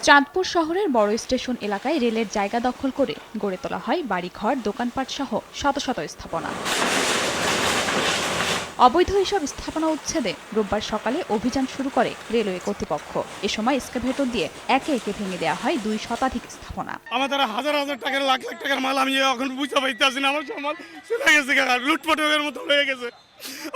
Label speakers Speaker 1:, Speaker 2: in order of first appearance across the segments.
Speaker 1: চাঁদপুর শহরের বড় স্টেশন এলাকায় রেলের জায়গা দখল করে গড়ে তোলা হয় বাড়িঘর, দোকানপাট সহ শত শত স্থাপনা। অবৈধ এসব স্থাপনা উচ্ছেদে রোববার সকালে অভিযান শুরু করে রেলওয়ে কর্তৃপক্ষ। এ সময় এক্সকাভেটর দিয়ে একে একে ভেঙে দেওয়া হয় ২ শতাধিক স্থাপনা।
Speaker 2: আমাদের হাজার হাজার টাকার লাখ লাখ টাকার মাল আমি এখন বুঝতে পারতেছি না। আমার সব মাল চলে গেছে, লুটপাটের মতো হয়ে গেছে।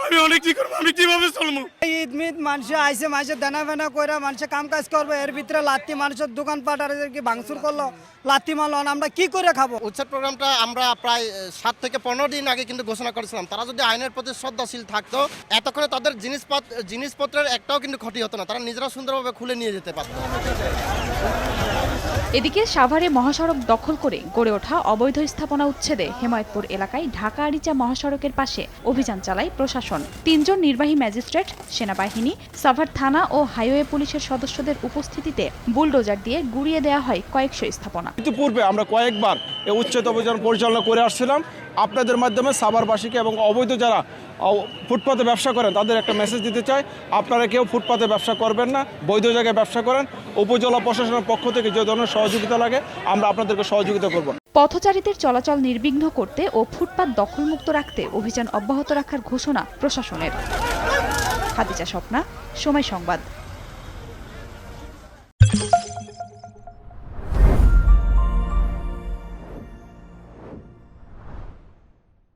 Speaker 2: আমি অনেক কি করবো, আমি কিভাবে চলবো?
Speaker 3: ঈদ মিদ মানুষ আইসে মানুষের দেনা ফেনা করে মানুষের কাম কাজ করবো, এর ভিতরে লাত্তি মানুষের দোকানপাট আর কি ভাঙচুর করলো, লাত্তি মারলো, আমরা কি করে খাবো?
Speaker 4: উচ্ছেদ প্রোগ্রামটা আমরা প্রায় 7 থেকে 15 দিন আগে কিন্তু ঘোষণা করেছিলাম। তারা যদি আইনের প্রতি শ্রদ্ধাশীল থাকতো, এতক্ষণে তাদের জিনিসপত্রের একটাও কিন্তু ক্ষতি হতো না, তারা নিজেরা সুন্দরভাবে খুলে নিয়ে যেতে পারত।
Speaker 1: এদিকে সাভারে মহাসড়ক দখল করে গড়ে ওঠা অবৈধ স্থাপনা উচ্ছেদে হেমায়েতপুর এলাকায় ঢাকা আরিচা মহাসড়কের পাশে অভিযান চালায় প্রশাসন। ৩ জন নির্বাহী ম্যাজিস্ট্রেট, সেনাবাহিনী, সাভার থানা ও হাইওয়ে পুলিশের সদস্যদের উপস্থিতিতে বুলডোজার দিয়ে গুড়িয়ে দেওয়া হয় কয়েকশো স্থাপনা।
Speaker 5: ইতিপূর্বে আমরা কয়েকবার এই উচ্ছেদ অভিযান পরিচালনা করে আসছিলাম। আপনাদের মাধ্যমে সাভারবাসীকে এবং অবৈধ যারা ফুটপাতে ব্যবসা করেন তাদের একটা মেসেজ দিতে চাই, আপনারা কেউ ফুটপাতে ব্যবসা করবেন না, বৈধ জায়গায় ব্যবসা করেন। উপজেলা প্রশাসনের পক্ষ থেকে যে ধরনের সহযোগিতা লাগে আমরা আপনাদেরকে সহযোগিতা করব।
Speaker 1: পথচারীদের চলাচল নির্বিঘ্ন করতে ও ফুটপাত দখলমুক্ত রাখতে অভিযান অব্যাহত রাখার ঘোষণা প্রশাসনের। খাদিজা স্বপ্না, সময় সংবাদ।